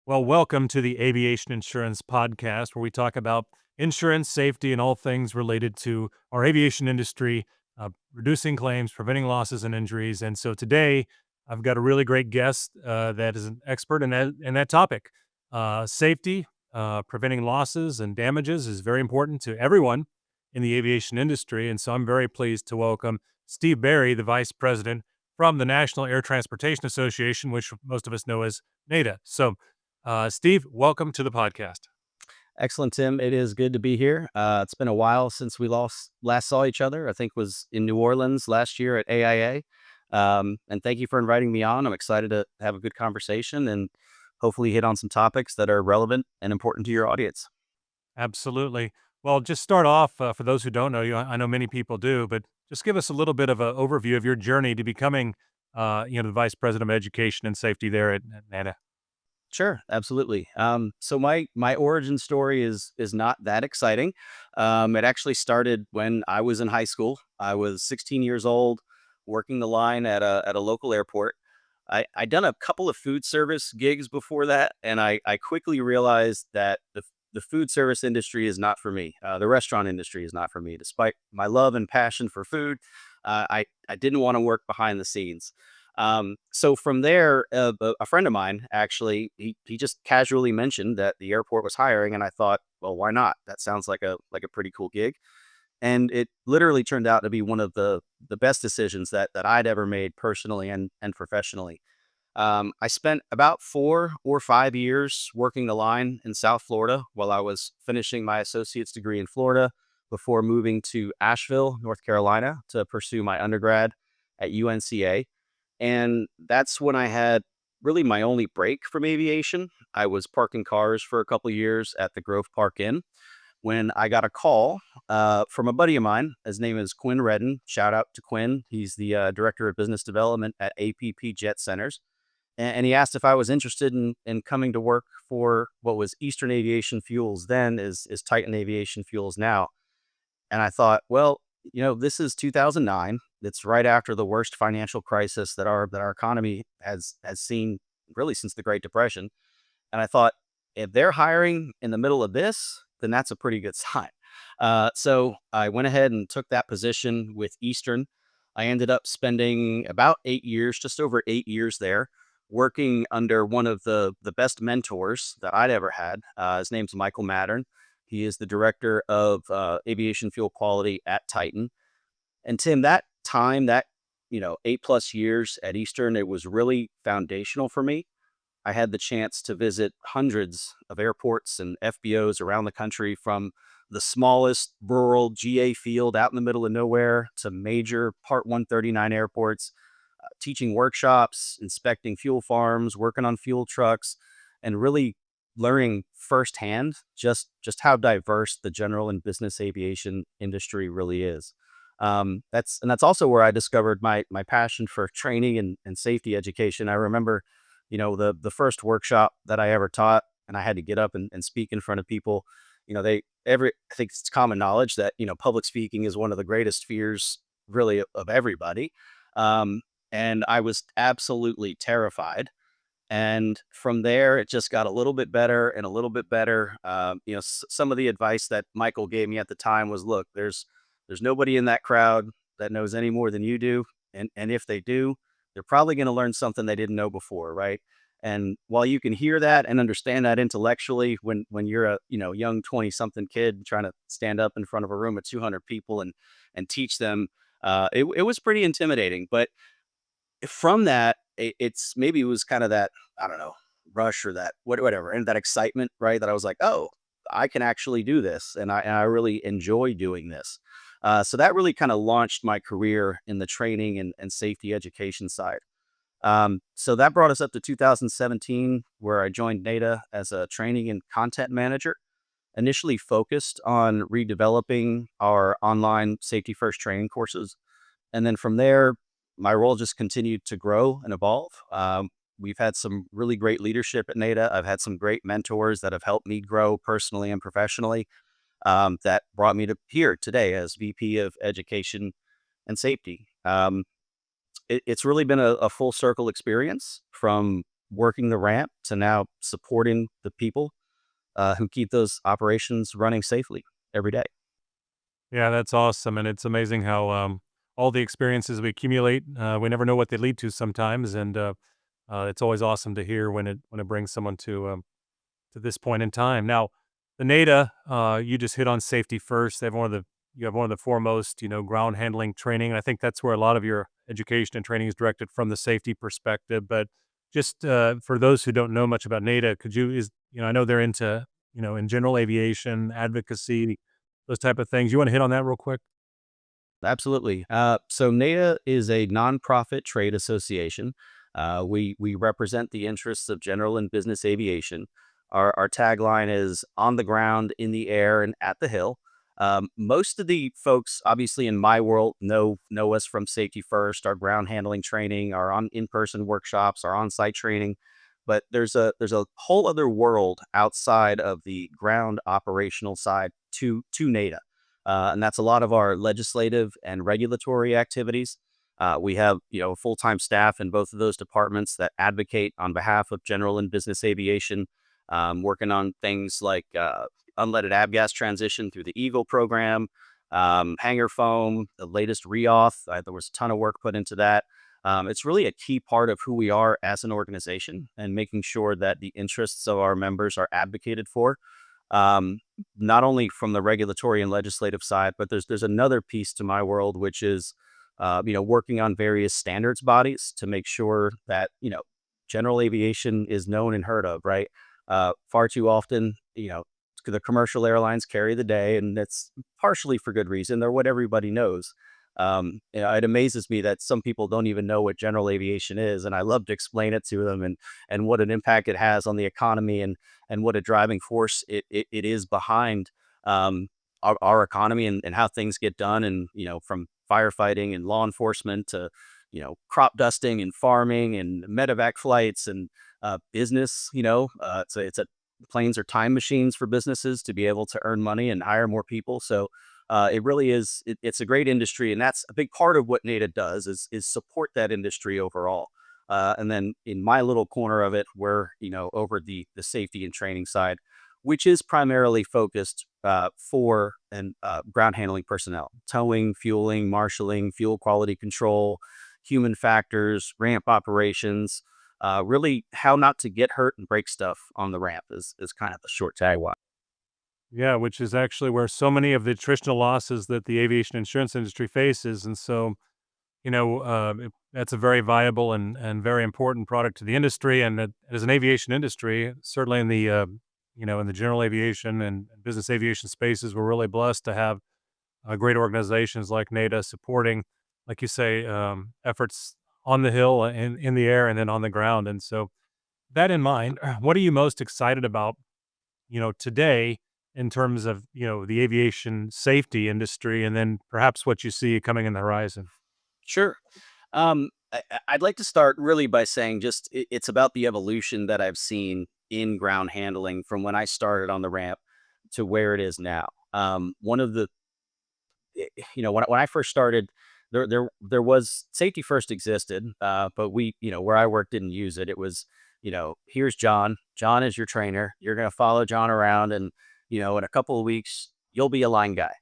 Well, welcome to the Aviation Insurance Podcast, where we talk about insurance, safety, and all things related to our aviation industry, reducing claims, preventing losses and injuries. And so today, I've got a really great guest that is an expert in that topic. Safety, preventing losses and damages is very important to everyone in the aviation industry. And so I'm very pleased to welcome Steve Barry, the Vice President from the National Air Transportation Association, which most of us know as NATA. So, Steve, welcome to the podcast. Excellent, Tim. It is good to be here. It's been a while since we last saw each other. I think was in New Orleans last year at AIA. And thank you for inviting me on. I'm excited to have a good conversation and hopefully hit on some topics that are relevant and important to your audience. Absolutely. Well, just start off for those who don't know you. I know many people do, but just give us a little bit of an overview of your journey to becoming, the Vice President of Education and Safety there at NATA. Sure, absolutely. So my origin story is not that exciting. It actually started when I was in high school. I was 16 years old, working the line at a local airport. I'd done a couple of food service gigs before that, and I quickly realized that the food service industry is not for me. The restaurant industry is not for me. Despite my love and passion for food, I didn't want to work behind the scenes. So from there, a friend of mine actually he just casually mentioned that the airport was hiring, and I thought, well, why not? That sounds like a pretty cool gig, and it literally turned out to be one of the best decisions that I'd ever made personally and professionally. I spent about 4 or 5 years working the line in South Florida while I was finishing my associate's degree in Florida before moving to Asheville, North Carolina to pursue my undergrad at UNCA. And that's when I had really my only break from aviation. I was parking cars for a couple of years at the Grove Park Inn when I got a call from a buddy of mine. His name is Quinn Redden. Shout out to Quinn. He's the director of business development at APP Jet Centers. And he asked if I was interested in coming to work for what was Eastern Aviation Fuels then is Titan Aviation Fuels now. And I thought, well, this is 2009. It's right after the worst financial crisis that our economy has seen really since the Great Depression. And I thought, if they're hiring in the middle of this, then that's a pretty good sign. So I went ahead and took that position with Eastern. I ended up spending about 8 years, just over 8 years there, working under one of the best mentors that I'd ever had. His name's Michael Mattern. He is the director of aviation fuel quality at Titan. And Tim, that time, that 8 plus years at Eastern, it was really foundational for me. I had the chance to visit hundreds of airports and FBOs around the country, from the smallest rural GA field out in the middle of nowhere to major Part 139 airports, teaching workshops, inspecting fuel farms, working on fuel trucks, and really learning firsthand just how diverse the general and business aviation industry really is. That's also where I discovered my passion for training and safety education. I remember, the first workshop that I ever taught, and I had to get up and speak in front of people. I think it's common knowledge that public speaking is one of the greatest fears, really, of everybody. And I was absolutely terrified. And from there, it just got a little bit better and a little bit better. Some of the advice that Michael gave me at the time was, look, there's nobody in that crowd that knows any more than you do, and if they do, they're probably going to learn something they didn't know before, right? And while you can hear that and understand that intellectually, when you're a young 20 something kid trying to stand up in front of a room of 200 people and teach them, it was pretty intimidating. But from that, it's maybe it was kind of that, I don't know, rush or that whatever, and that excitement, right? That I was like, oh, I can actually do this, and I really enjoy doing this. So that really kind of launched my career in the training and safety education side. So that brought us up to 2017, where I joined NATA as a training and content manager, initially focused on redeveloping our online safety first training courses. And then from there, my role just continued to grow and evolve. We've had some really great leadership at NATA. I've had some great mentors that have helped me grow personally and professionally, that brought me to here today as VP of Education and Safety. It's really been a full circle experience, from working the ramp to now supporting the people who keep those operations running safely every day. Yeah, that's awesome, and it's amazing how all the experiences we accumulate, we never know what they lead to sometimes, and it's always awesome to hear when it brings someone to this point in time. Now, the NATA, you just hit on safety first. They have you have one of the foremost, ground handling training. And I think that's where a lot of your education and training is directed from the safety perspective. But just for those who don't know much about NATA, could you I know they're into in general aviation advocacy, those type of things. You want to hit on that real quick? Absolutely. So NATA is a nonprofit trade association. We represent the interests of general and business aviation. Our tagline is on the ground, in the air, and at the hill. Most of the folks, obviously in my world, know us from Safety First, our ground handling training, our on in person workshops, our on site training. But there's a whole other world outside of the ground operational side to NATA. And that's a lot of our legislative and regulatory activities. We have full-time staff in both of those departments that advocate on behalf of general and business aviation, working on things like unleaded avgas transition through the Eagle program, hangar foam, the latest reauth. There was a ton of work put into that. It's really a key part of who we are as an organization and making sure that the interests of our members are advocated for, um, not only from the regulatory and legislative side, but there's another piece to my world, which is working on various standards bodies to make sure that general aviation is known and heard of. Right, far too often, the commercial airlines carry the day, and that's partially for good reason. They're what everybody knows. It amazes me that some people don't even know what general aviation is, and I love to explain it to them and what an impact it has on the economy and what a driving force it is behind our economy and how things get done, and from firefighting and law enforcement to crop dusting and farming and medevac flights and business. It's a planes are time machines for businesses to be able to earn money and hire more people. So it really is. It's a great industry, and that's a big part of what NATA does is support that industry overall. And then in my little corner of it, we're over the safety and training side, which is primarily focused for and ground handling personnel, towing, fueling, marshaling, fuel quality control, human factors, ramp operations. Really, how not to get hurt and break stuff on the ramp is kind of the short tagline. Yeah, which is actually where so many of the attritional losses that the aviation insurance industry faces. And so, that's a very viable and very important product to the industry. And as an aviation industry, certainly in the, in the general aviation and business aviation spaces, we're really blessed to have great organizations like NATA supporting, like you say, efforts on the hill, in the air, and then on the ground. And so, that in mind, what are you most excited about today in terms of, the aviation safety industry and then perhaps what you see coming in the horizon? Sure. I'd like to start really by saying just it's about the evolution that I've seen in ground handling from when I started on the ramp to where it is now. One of the when I first started, there was safety first existed, but we where I worked didn't use it. It was here's John. John is your trainer. You're going to follow John around, and in a couple of weeks you'll be a line guy.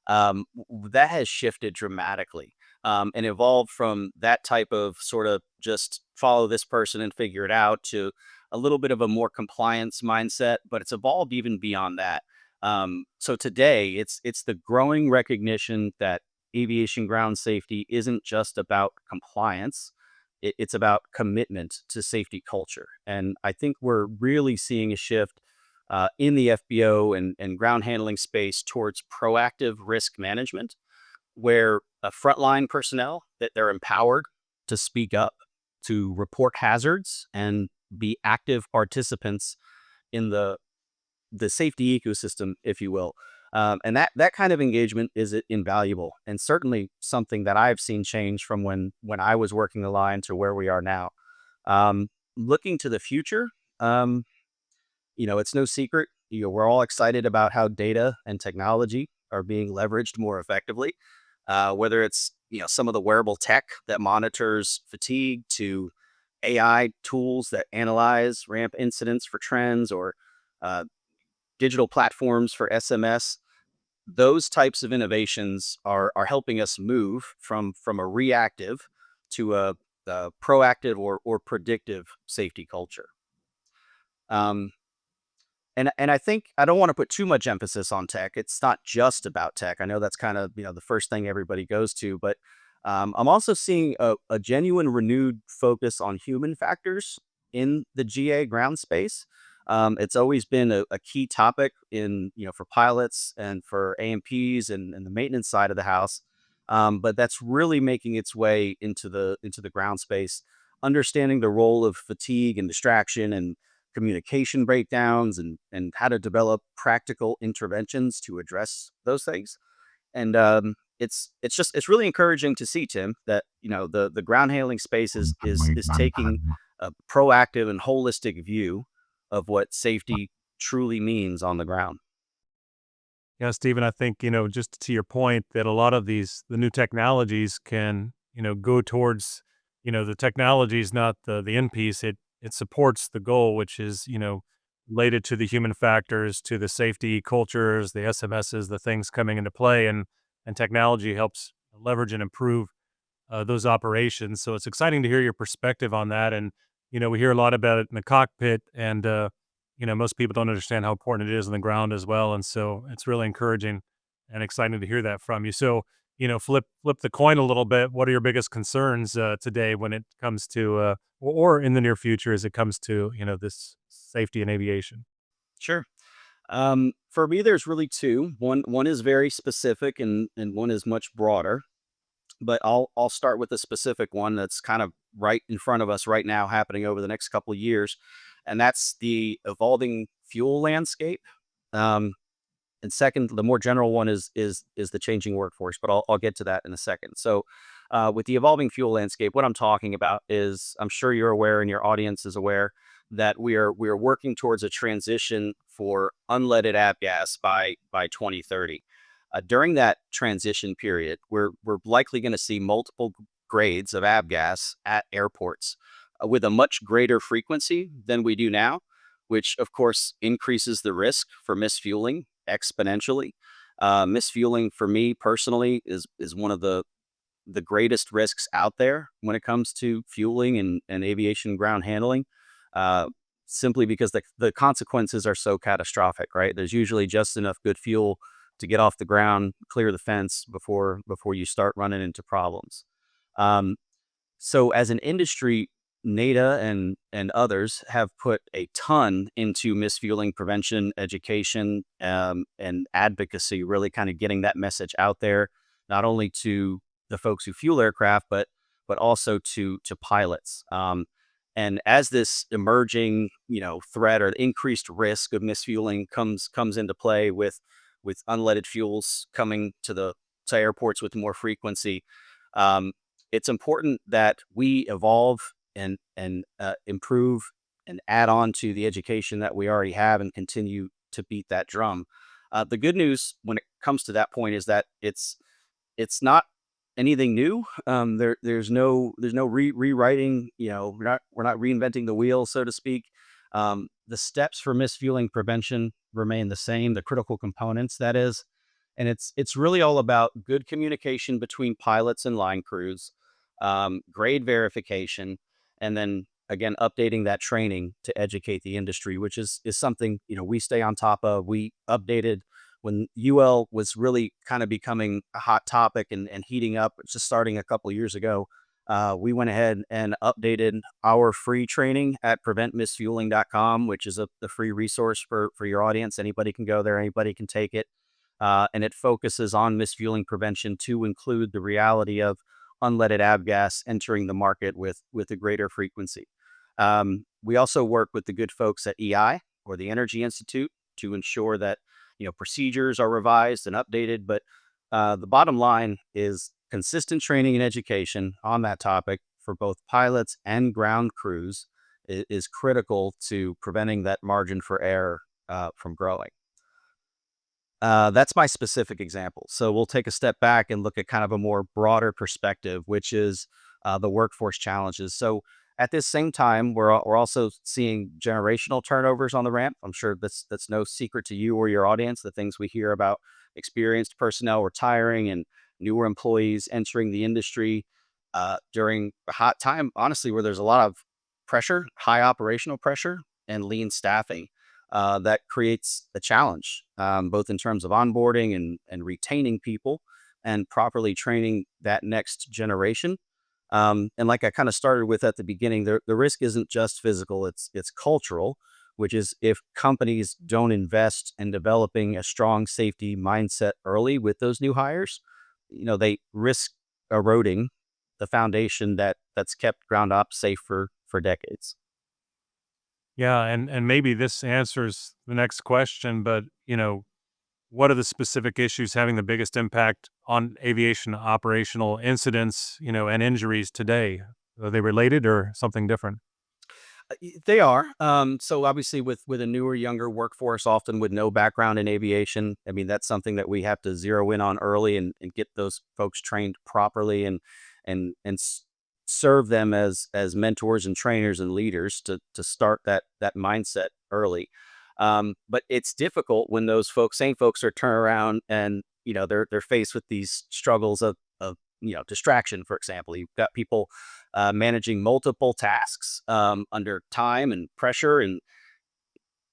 That has shifted dramatically, and evolved from that type of sort of just follow this person and figure it out to a little bit of a more compliance mindset. But it's evolved even beyond that. So today, it's the growing recognition that aviation ground safety isn't just about compliance; it's about commitment to safety culture. And I think we're really seeing a shift in the FBO and ground handling space towards proactive risk management, where frontline personnel that they're empowered to speak up, to report hazards, and be active participants in the safety ecosystem, if you will. And that kind of engagement is invaluable, and certainly something that I've seen change from when I was working the line to where we are now. Looking to the future, it's no secret. We're all excited about how data and technology are being leveraged more effectively. Whether it's some of the wearable tech that monitors fatigue to AI tools that analyze ramp incidents for trends, or uh, digital platforms for SMS. Those types of innovations are helping us move from a reactive to a proactive or predictive safety culture. Um, and I think I don't want to put too much emphasis on tech. It's not just about tech. I know that's kind of the first thing everybody goes to, but I'm also seeing a genuine renewed focus on human factors in the GA ground space. It's always been a key topic in for pilots and for AMPs and the maintenance side of the house, but that's really making its way into the ground space. Understanding the role of fatigue and distraction and communication breakdowns, and how to develop practical interventions to address those things. And it's really encouraging to see, Tim, that the ground handling space is taking a proactive and holistic view of what safety truly means on the ground. Yeah, Stephen, I think, just to your point that a lot of the new technologies can, go towards, the technology is not the end piece. It supports the goal, which is, related to the human factors, to the safety cultures, the SMSs, the things coming into play, and technology helps leverage and improve those operations. So it's exciting to hear your perspective on that. And, we hear a lot about it in the cockpit, and, most people don't understand how important it is on the ground as well. And so it's really encouraging and exciting to hear that from you. So, flip the coin a little bit. What are your biggest concerns today when it comes to, or in the near future as it comes to, this safety in aviation? Sure. For me, there's really two. One is very specific, and one is much broader. But I'll start with a specific one that's kind of right in front of us right now, happening over the next couple of years, and that's the evolving fuel landscape. Um, and second, the more general one is the changing workforce, but I'll get to that in a second. So, with the evolving fuel landscape, what I'm talking about is, I'm sure you're aware and your audience is aware that we are working towards a transition for unleaded avgas by 2030. During that transition period, we're likely going to see multiple grades of avgas at airports with a much greater frequency than we do now, which of course increases the risk for misfueling exponentially. Misfueling for me personally is one of the greatest risks out there when it comes to fueling and aviation ground handling. Uh, Simply because the consequences are so catastrophic, right? There's usually just enough good fuel to get off the ground, clear the fence before you start running into problems. Um, so as an industry, NATA and others have put a ton into misfueling prevention, education, and advocacy, really kind of getting that message out there, not only to the folks who fuel aircraft, but also to pilots. And as this emerging, threat or increased risk of misfueling comes into play with unleaded fuels coming to airports with more frequency, um, it's important that we evolve and improve and add on to the education that we already have and continue to beat that drum. The good news when it comes to that point is that it's not anything new. There's no rewriting. We're not reinventing the wheel, so to speak. The steps for misfueling prevention remain the same. The critical components, that is, and it's really all about good communication between pilots and line crews, grade verification, and then again updating that training to educate the industry, which is something we stay on top of. We updated when UL was really kind of becoming a hot topic and heating up, just starting a couple of years ago. We went ahead and updated our free training at preventmisfueling.com, which is the free resource for your audience. Anybody can go there, anybody can take it. And it focuses on misfueling prevention to include the reality of unleaded avgas entering the market with a greater frequency. We also work with the good folks at EI, or the Energy Institute, to ensure that procedures are revised and updated. But the bottom line is consistent training and education on that topic for both pilots and ground crews is critical to preventing that margin for error from growing. That's my specific example. So we'll take a step back and look at kind of a more broader perspective, which is the workforce challenges. So At this same time, we're also seeing generational turnovers on the ramp. I'm sure that's no secret to you or your audience, the things we hear about experienced personnel retiring and newer employees entering the industry during a hot time, honestly, where there's a lot of pressure, high operational pressure, and lean staffing. That creates a challenge, both in terms of onboarding and retaining people and properly training that next generation. And like I kind of started with at the beginning, the risk isn't just physical; it's cultural, which is if companies don't invest in developing a strong safety mindset early with those new hires, they risk eroding the foundation that's kept ground ops safe for decades. Yeah, and maybe this answers the next question, but, what are the specific issues having the biggest impact on aviation operational incidents, and injuries today? Are they related or something different? They are. So obviously, with a newer, younger workforce, often with no background in aviation, I mean that's something that we have to zero in on early and get those folks trained properly and serve them as mentors and trainers and leaders to start that mindset early. But it's difficult when those same folks are turned around and they're faced with these struggles of distraction. For example, you've got people managing multiple tasks under time and pressure and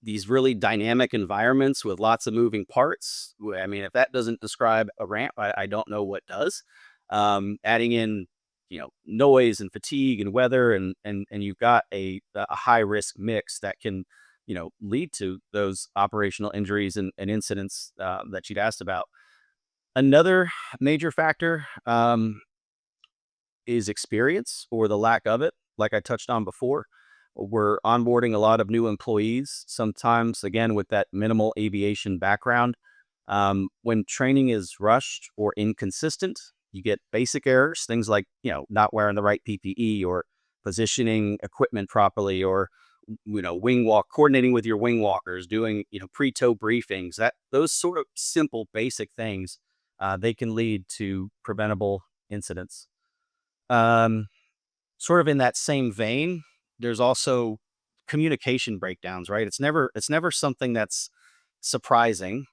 these really dynamic environments with lots of moving parts. I mean, if that doesn't describe a ramp, I don't know what does. Adding in, noise and fatigue and weather, and you've got a high risk mix that can, lead to those operational injuries and incidents that you'd asked about. Another major factor is experience or the lack of it. Like I touched on before, we're onboarding a lot of new employees, sometimes, again, with that minimal aviation background. When training is rushed or inconsistent, you get basic errors, things like, not wearing the right PPE or positioning equipment properly or, wing walk, coordinating with your wing walkers, doing, pre-tow briefings, that those sort of simple, basic things, they can lead to preventable incidents. Um, Sort of in that same vein, there's also communication breakdowns, right? It's never something that's surprising.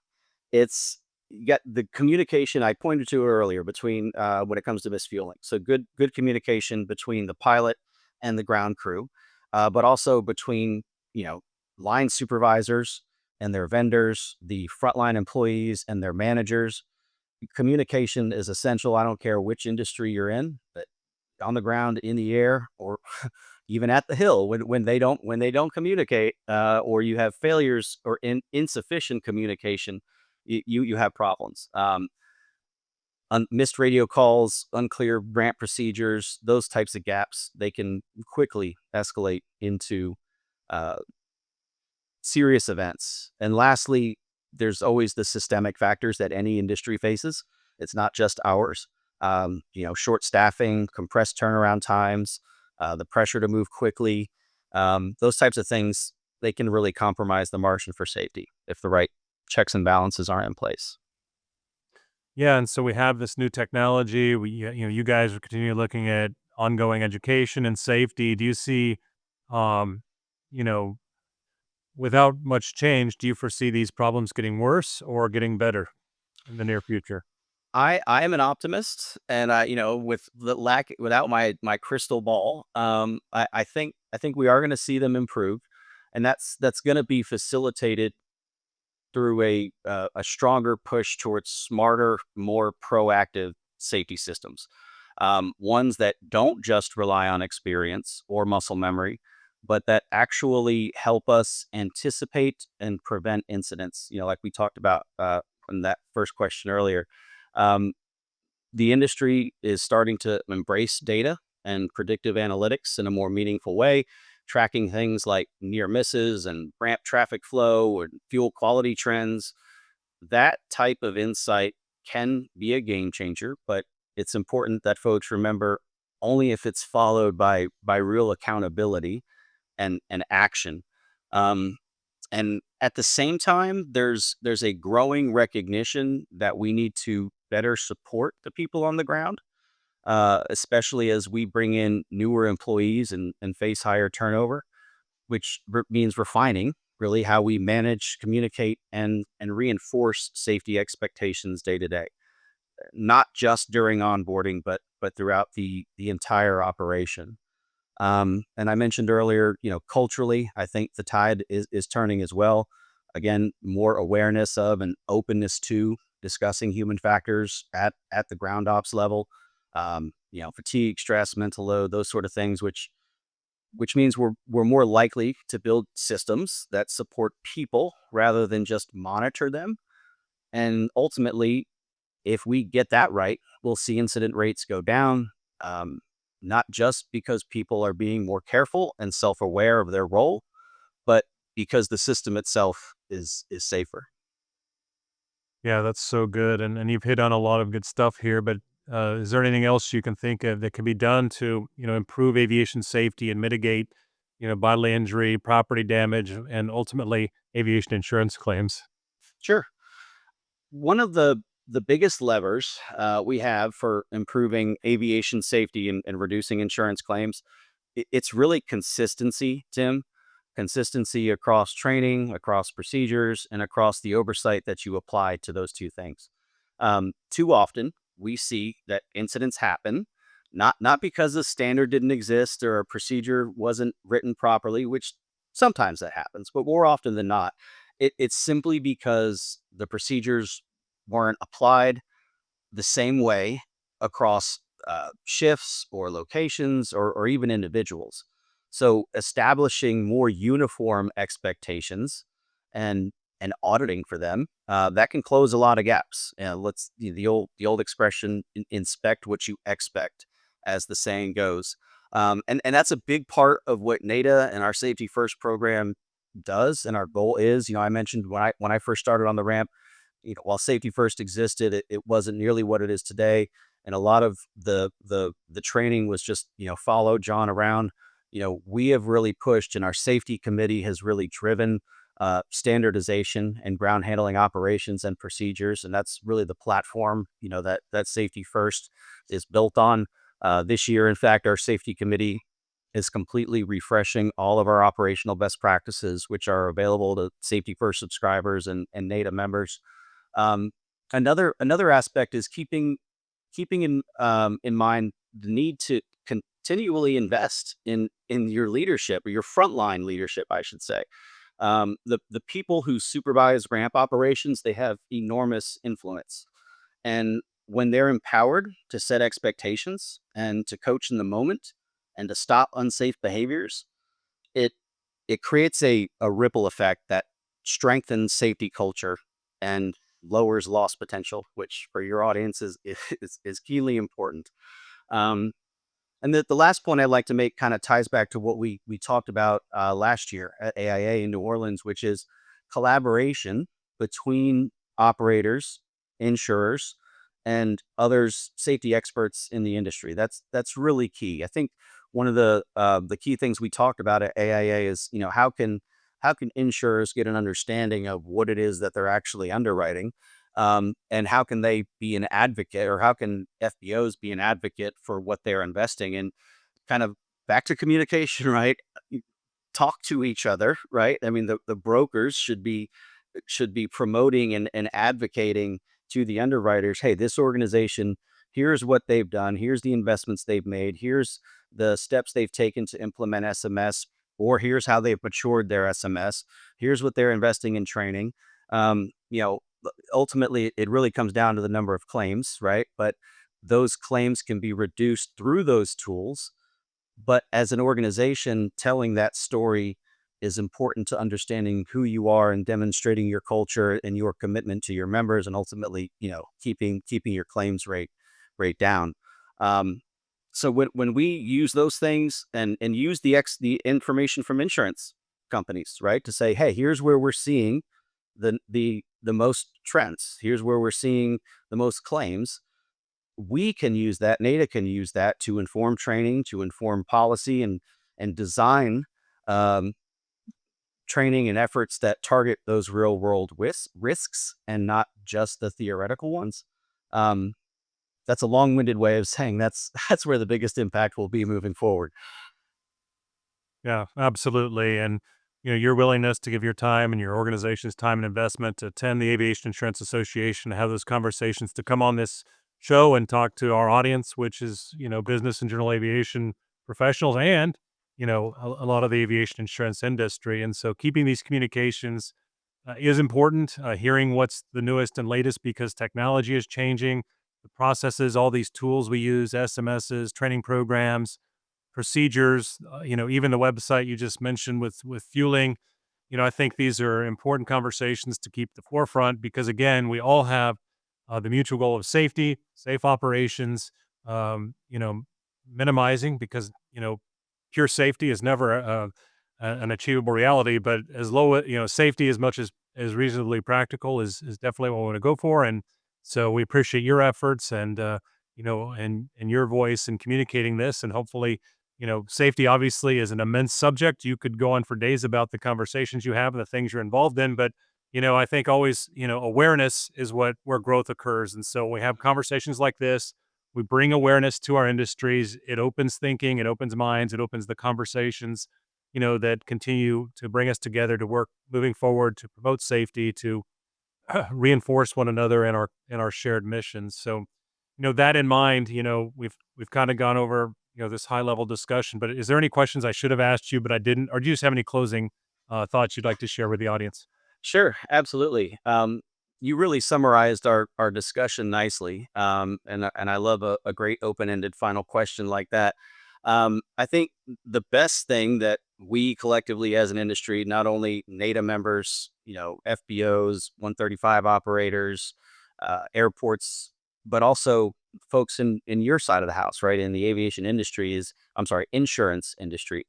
It's you got the communication I pointed to earlier between when it comes to misfueling. So good communication between the pilot and the ground crew, but also between you know line supervisors and their vendors, the frontline employees and their managers. Communication is essential. I don't care which industry you're in, but on the ground, in the air, or even at the hill, when they don't communicate, or you have failures or insufficient communication, you have problems. Missed radio calls, unclear ramp procedures, those types of gaps, they can quickly escalate into uh, serious events. And lastly, there's always the systemic factors that any industry faces. It's not just ours. Short staffing, compressed turnaround times, the pressure to move quickly, those types of things, they can really compromise the margin for safety if the right checks and balances aren't in place. Yeah, and so we have this new technology. You guys are continuing looking at ongoing education and safety. Do you see, um, you know, without much change, do you foresee these problems getting worse or getting better in the near future? I am an optimist, and with the lack without my crystal ball, I think we are going to see them improve, and that's going to be facilitated through a stronger push towards smarter, more proactive safety systems, ones that don't just rely on experience or muscle memory, but that actually help us anticipate and prevent incidents. Like we talked about in that first question earlier. Um, the industry is starting to embrace data and predictive analytics in a more meaningful way, tracking things like near misses and ramp traffic flow or fuel quality trends. That type of insight can be a game changer, but it's important that folks remember only if it's followed by real accountability and action. Um, and at the same time, there's a growing recognition that we need to better support the people on the ground. especially as we bring in newer employees and face higher turnover, which means refining really how we manage, communicate, and reinforce safety expectations day to day, not just during onboarding, but throughout the entire operation. And I mentioned earlier, culturally, I think the tide is turning as well. Again, more awareness of and openness to discussing human factors at the ground ops level. Fatigue, stress, mental load, those sort of things, which means we're more likely to build systems that support people rather than just monitor them. And ultimately, if we get that right, we'll see incident rates go down, um, not just because people are being more careful and self-aware of their role, but because the system itself is safer. Yeah, that's so good, and you've hit on a lot of good stuff here, but, is there anything else you can think of that can be done to, improve aviation safety and mitigate, bodily injury, property damage, and ultimately aviation insurance claims? Sure. One of the biggest levers we have for improving aviation safety and reducing insurance claims, it's really consistency, Tim. Consistency across training, across procedures, and across the oversight that you apply to those two things. Too often, we see that incidents happen not because the standard didn't exist or a procedure wasn't written properly, which sometimes that happens, but more often than not, it's simply because the procedures weren't applied the same way across shifts or locations or even individuals. So establishing more uniform expectations and auditing for them, that can close a lot of gaps. Let's the old expression, inspect what you expect," as the saying goes. And that's a big part of what NATA and our Safety First program does, and our goal is. I mentioned when I first started on the ramp, while Safety First existed, it wasn't nearly what it is today. And a lot of the training was just, follow John around. We have really pushed, and our safety committee has really driven standardization and ground handling operations and procedures. And that's really the platform, that Safety First is built on. This year, in fact, our safety committee is completely refreshing all of our operational best practices, which are available to Safety First subscribers and NATA members. um, another aspect is keeping in mind the need to continually invest in your leadership, or your frontline leadership, I should say. The people who supervise ramp operations, they have enormous influence, and when they're empowered to set expectations and to coach in the moment and to stop unsafe behaviors, it it creates a ripple effect that strengthens safety culture and lowers loss potential, which for your audience is keenly important. Um, and the last point I'd like to make kind of ties back to what we talked about last year at AIA in New Orleans, which is collaboration between operators, insurers, and others, safety experts in the industry. That's really key. I think one of the key things we talked about at AIA is, how can insurers get an understanding of what it is that they're actually underwriting, and how can they be an advocate, or how can FBOs be an advocate for what they're investing in? Kind of back to communication, right? Talk to each other, right? I mean, the brokers should be promoting and advocating to the underwriters. Hey, this organization, here's what they've done. Here's the investments they've made. Here's the steps they've taken to implement SMS, or here's how they've matured their SMS. Here's what they're investing in training. Um, you know, Ultimately, it really comes down to the number of claims, right? But those claims can be reduced through those tools. But as an organization, telling that story is important to understanding who you are and demonstrating your culture and your commitment to your members, and ultimately, keeping your claims rate down. Um, so when we use those things and use the information from insurance companies, right, to say, hey, here's where we're seeing the most trends. Here's where we're seeing the most claims. We can use that. NATA can use that to inform training, to inform policy, and design um, training and efforts that target those real world risks and not just the theoretical ones. Um, that's a long-winded way of saying that's where the biggest impact will be moving forward. Yeah, absolutely. And your willingness to give your time and your organization's time and investment to attend the Aviation Insurance Association, to have those conversations, to come on this show and talk to our audience, which is, business and general aviation professionals and, a lot of the aviation insurance industry. And so keeping these communications is important, hearing what's the newest and latest because technology is changing. The processes, all these tools we use, SMSs, training programs, procedures, even the website you just mentioned with fueling. I think these are important conversations to keep the forefront because again, we all have the mutual goal of safety, safe operations, minimizing because, pure safety is never an achievable reality, but as low, safety as much as reasonably practical is definitely what we want to go for. And so we appreciate your efforts and, and your voice in communicating this and hopefully safety obviously is an immense subject. You could go on for days about the conversations you have and the things you're involved in, but I think always, awareness is where growth occurs. And so we have conversations like this. We bring awareness to our industries. It opens thinking, it opens minds, it opens the conversations, that continue to bring us together to work moving forward to promote safety, to reinforce one another in our shared missions. So, that in mind, we've kind of gone over, this high level discussion, but is there any questions I should have asked you, but I didn't, or do you just have any closing thoughts you'd like to share with the audience? Sure, absolutely. You really summarized our discussion nicely, and I love a great open-ended final question like that. I think the best thing that we collectively as an industry, not only NATA members, FBOs, 135 operators, airports, but also folks in your side of the house, right, in the aviation industry I'm sorry, insurance industry,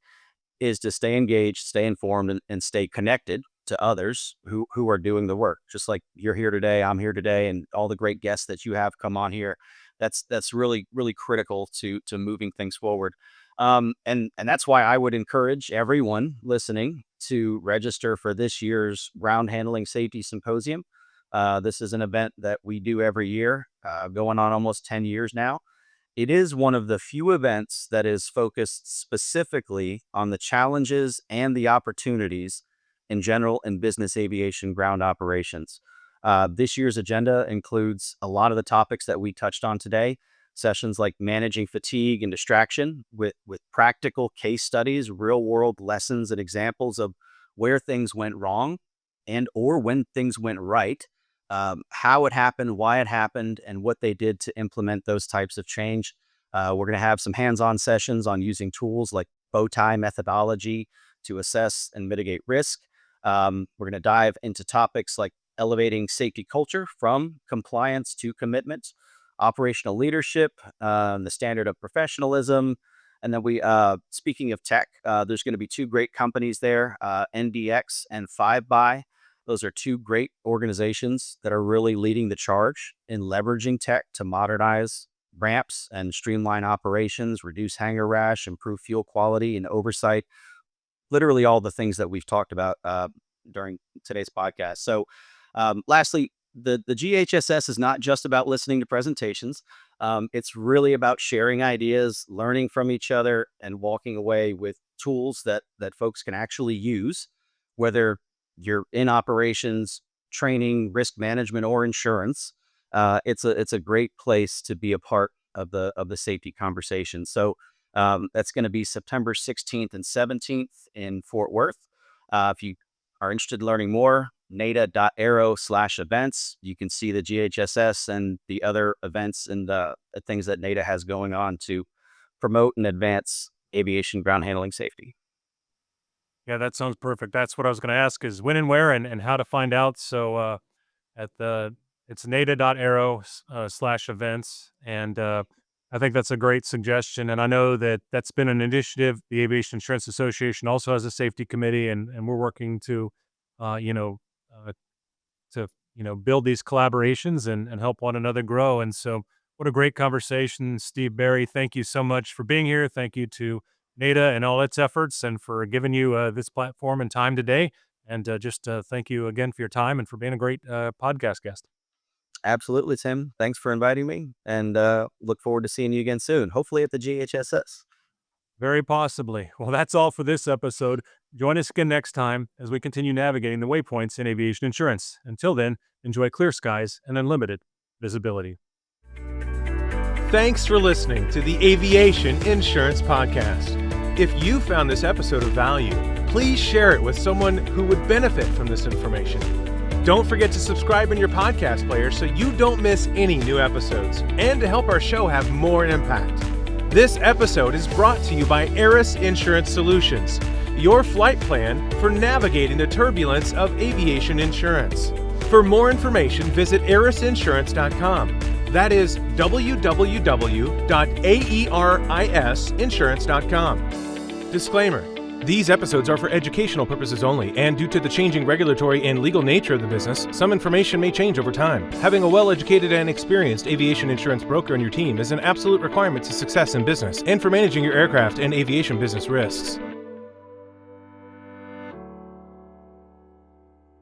is to stay engaged, stay informed, and stay connected to others who are doing the work. Just like you're here today, I'm here today, and all the great guests that you have come on here. That's really really critical to moving things forward. And that's why I would encourage everyone listening to register for this year's Ground Handling Safety Symposium. This is an event that we do every year, going on almost 10 years now. It is one of the few events that is focused specifically on the challenges and the opportunities in general in business aviation ground operations. This year's agenda includes a lot of the topics that we touched on today, sessions like managing fatigue and distraction with practical case studies, real world lessons and examples of where things went wrong and or when things went right, how it happened, why it happened, and what they did to implement those types of change. We're going to have some hands-on sessions on using tools like bow tie methodology to assess and mitigate risk. We're going to dive into topics like elevating safety culture from compliance to commitment, operational leadership, the standard of professionalism. And then speaking of tech, there's going to be two great companies there, NDX and 5 by. Those are two great organizations that are really leading the charge in leveraging tech to modernize ramps and streamline operations, reduce hangar rash, improve fuel quality and oversight. Literally all the things that we've talked about during today's podcast. So, lastly, the GHSS is not just about listening to presentations. It's really about sharing ideas, learning from each other, and walking away with tools that folks can actually use, whether you're in operations, training, risk management, or insurance. It's a great place to be a part of the safety conversation. So that's going to be September 16th and 17th in Fort Worth. If you are interested in learning more, nata.aero/events. You can see the GHSS and the other events and the things that NATA has going on to promote and advance aviation ground handling safety. Yeah, that sounds perfect. That's what I was going to ask is when and where and how to find out. So at the it's nata.aero slash events. And I think that's a great suggestion. And I know that that's been an initiative. The Aviation Insurance Association also has a safety committee, and we're working to, uh, you know, uh, build these collaborations and help one another grow. And so, what a great conversation, Steve Barry. Thank you so much for being here. Thank you to NATA and all its efforts, and for giving you this platform and time today. And just thank you again for your time and for being a great podcast guest. Absolutely, Tim. Thanks for inviting me, and look forward to seeing you again soon, hopefully at the GHSS. Very possibly. Well, that's all for this episode. Join us again next time as we continue navigating the waypoints in aviation insurance. Until then, enjoy clear skies and unlimited visibility. Thanks for listening to the Aviation Insurance Podcast. If you found this episode of value, please share it with someone who would benefit from this information. Don't forget to subscribe in your podcast player so you don't miss any new episodes, and to help our show have more impact. This episode is brought to you by Aris Insurance Solutions, your flight plan for navigating the turbulence of aviation insurance. For more information, visit arisinsurance.com. That is www.aerisinsurance.com. Disclaimer: these episodes are for educational purposes only, and due to the changing regulatory and legal nature of the business, some information may change over time. Having a well-educated and experienced aviation insurance broker on your team is an absolute requirement to success in business and for managing your aircraft and aviation business risks.